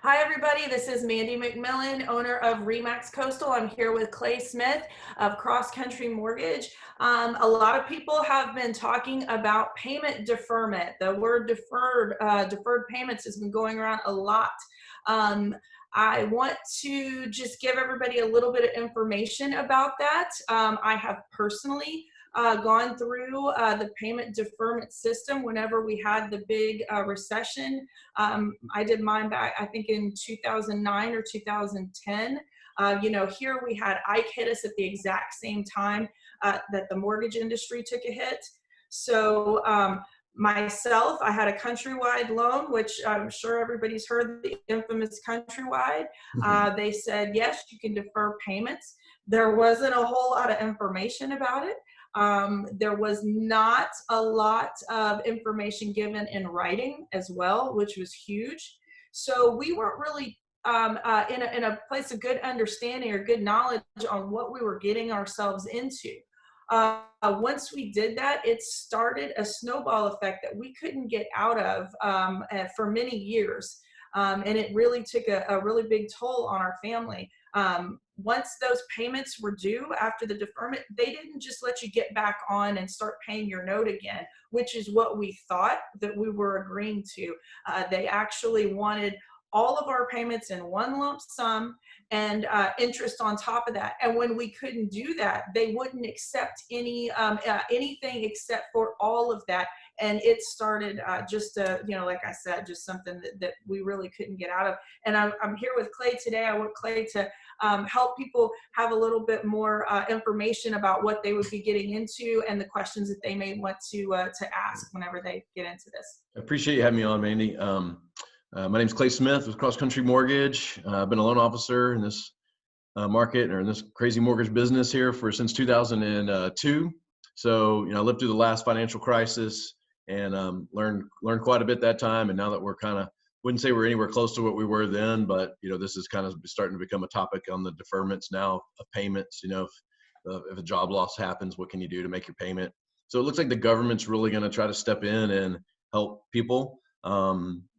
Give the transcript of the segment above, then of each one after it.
Hi, everybody. This is Mandie McMillan, owner of Remax Coastal. I'm here with Clay Smith of Cross Country Mortgage. A lot of people have been talking about payment deferment. The word deferred payments has been going around a lot. I want to just give everybody a little bit of information about that. I have personally gone through the payment deferment system whenever we had the big recession. I did mine back, I think, in 2009 or 2010. Here we had Ike hit us at the exact same time that the mortgage industry took a hit. So myself, I had a countrywide loan, which I'm sure everybody's heard, the infamous countrywide. They said, yes, you can defer payments. There wasn't a whole lot of information about it. There was not a lot of information given in writing as well, which was huge. So we weren't really in a place of good understanding or good knowledge on what we were getting ourselves into. Once we did that, it started a snowball effect that we couldn't get out of for many years. And it really took a really big toll on our family. Once those payments were due after the deferment, they didn't just let you get back on and start paying your note again, which is what we thought that we were agreeing to. They actually wanted all of our payments in one lump sum and interest on top of that. And when we couldn't do that, they wouldn't accept anything except for all of that. And it started like I said, just something that we really couldn't get out of. And I'm here with Clay today. I want Clay to help people have a little bit more information about what they would be getting into and the questions that they may want to ask whenever they get into this. I appreciate you having me on, Mandie. My name is Clay Smith with Cross Country Mortgage. I've been a loan officer in this market or in this crazy mortgage business here since 2002. So, I lived through the last financial crisis and learned quite a bit that time. And now that we're wouldn't say we're anywhere close to what we were then, but this is kind of starting to become a topic on the deferments now of payments. If a job loss happens, what can you do to make your payment? So it looks like the government's really going to try to step in and help people.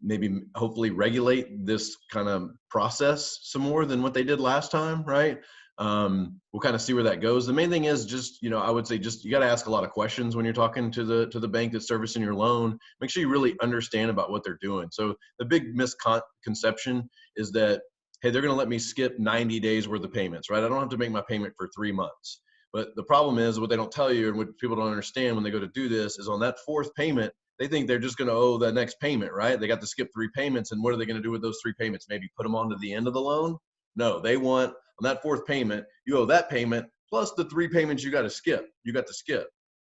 Maybe hopefully regulate this kind of process some more than what they did last time, right? We'll kind of see where that goes. The main thing is just, I would say you got to ask a lot of questions when you're talking to the bank that's servicing your loan. Make sure you really understand about what they're doing. So the big misconception is that, hey, they're going to let me skip 90 days worth of payments, right? I don't have to make my payment for 3 months. But the problem is what they don't tell you and what people don't understand when they go to do this is on that fourth payment, they think they're just going to owe the next payment, right? They got to skip 3 payments. And what are they going to do with those 3 payments? Maybe put them onto the end of the loan? No, they want on that fourth payment, you owe that payment plus the 3 payments you got to skip.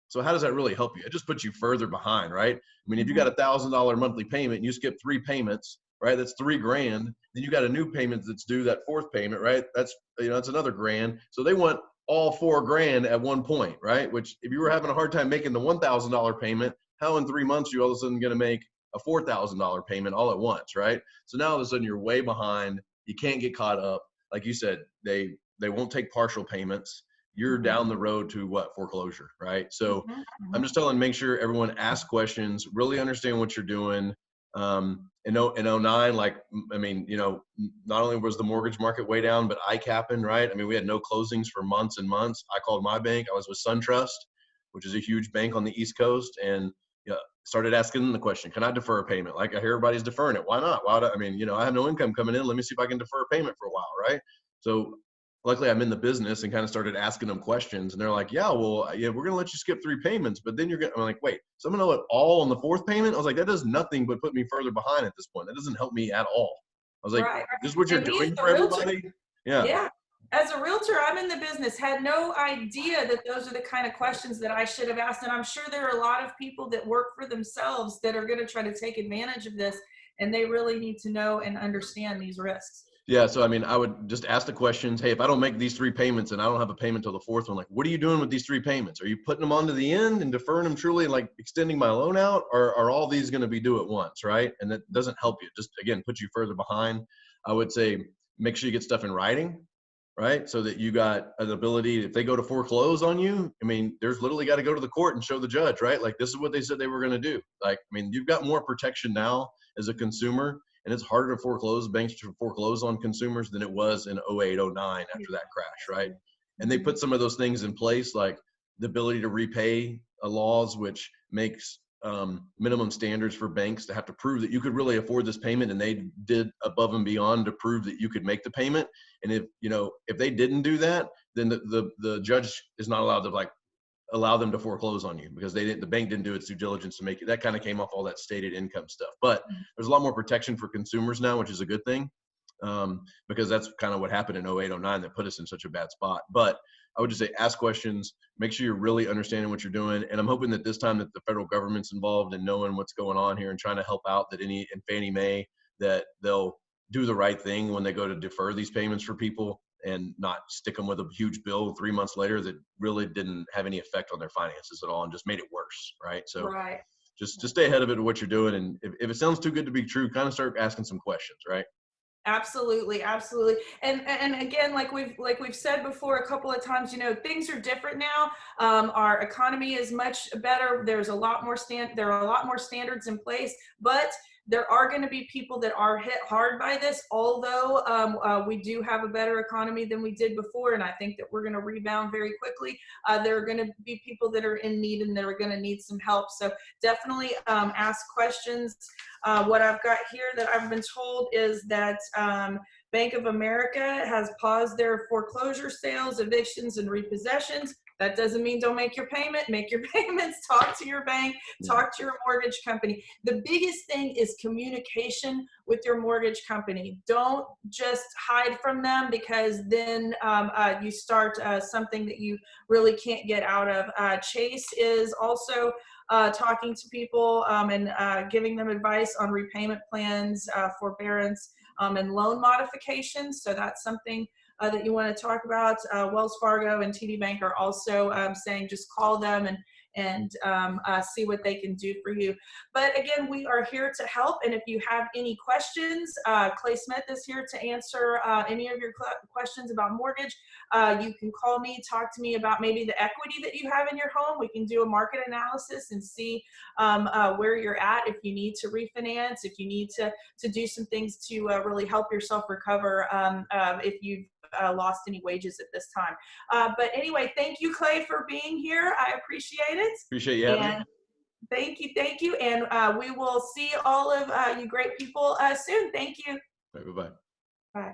So how does that really help you? It just puts you further behind, right? I mean, if you got a $1,000 monthly payment and you skip 3 payments, right? That's $3,000. Then you got a new payment that's due, that fourth payment, right? That's another $1,000. So they want all $4,000 at one point, right? Which if you were having a hard time making the $1,000 payment, how in 3 months are you all of a sudden going to make a $4,000 payment all at once, right? So now all of a sudden you're way behind. You can't get caught up. Like you said, they won't take partial payments. You're down the road to foreclosure, right? So I'm just telling, make sure everyone asks questions, really understand what you're doing. In 09, not only was the mortgage market way down, but Ike happened, right? I mean, we had no closings for months and months. I called my bank. I was with SunTrust, which is a huge bank on the East Coast, and started asking them the question, can I defer a payment? Like I hear everybody's deferring it. Why not? I have no income coming in. Let me see if I can defer a payment for a while, right? So luckily I'm in the business and kind of started asking them questions, and they're like, we're going to let you skip 3 payments, but then I'm like, wait, so I'm going to owe it all on the fourth payment? I was like, that does nothing but put me further behind at this point. That doesn't help me at all. I was like, Right. This is what you're doing for everybody? Yeah. As a realtor, I'm in the business, had no idea that those are the kind of questions that I should have asked. And I'm sure there are a lot of people that work for themselves that are going to try to take advantage of this, and they really need to know and understand these risks. Yeah. So, I would just ask the questions. Hey, if I don't make these 3 payments and I don't have a payment till the fourth one, like, what are you doing with these 3 payments? Are you putting them onto the end and deferring them truly, like extending my loan out, or are all these going to be due at once? Right. And that doesn't help you. Just again, put you further behind. I would say, make sure you get stuff in writing, right? So that you got an ability, if they go to foreclose on you, there's literally got to go to the court and show the judge, right? Like, this is what they said they were going to do. Like, you've got more protection now as a consumer and it's harder to foreclose, banks to foreclose on consumers than it was in 08, 09 after that crash, right? And they put some of those things in place, like the ability to repay laws, which makes minimum standards for banks to have to prove that you could really afford this payment, and they did above and beyond to prove that you could make the payment. And if they didn't do that, then the judge is not allowed to like allow them to foreclose on you, because the bank didn't do its due diligence to make it. That kind of came off all that stated income stuff. But there's a lot more protection for consumers now, which is a good thing, because that's kind of what happened in 08, 09 that put us in such a bad spot. But I would just say ask questions, make sure you're really understanding what you're doing. And I'm hoping that this time that the federal government's involved in knowing what's going on here and trying to help out, and Fannie Mae, that they'll do the right thing when they go to defer these payments for people and not stick them with a huge bill 3 months later that really didn't have any effect on their finances at all and just made it worse, right? So just stay ahead of it of what you're doing. And if it sounds too good to be true, kind of start asking some questions, right? Absolutely, absolutely. And again, like we've said before a couple of times, things are different now. Our economy is much better. There are a lot more standards in place, but there are going to be people that are hit hard by this, although we do have a better economy than we did before, and I think that we're going to rebound very quickly. There are going to be people that are in need and that are going to need some help. So definitely ask questions. What I've got here that I've been told is that Bank of America has paused their foreclosure sales, evictions, and repossessions. That doesn't mean don't make your payment. Make your payments, talk to your bank, talk to your mortgage company. The biggest thing is communication with your mortgage company. Don't just hide from them, because then you start something that you really can't get out of. Chase is also talking to people and giving them advice on repayment plans, forbearance, and loan modifications. So that's something that you want to talk about. Wells Fargo and TD Bank are also saying just call them and see what they can do for you. But again, we are here to help. And if you have any questions, Clay Smith is here to answer any of your questions about mortgage. You can call me, talk to me about maybe the equity that you have in your home. We can do a market analysis and see where you're at, if you need to refinance, if you need to do some things to really help yourself recover if you've lost any wages at this time. But anyway, thank you, Clay, for being here. I appreciate it. Appreciate you having me. Thank you. And we will see all of you great people soon. Thank you. Bye-bye. Bye.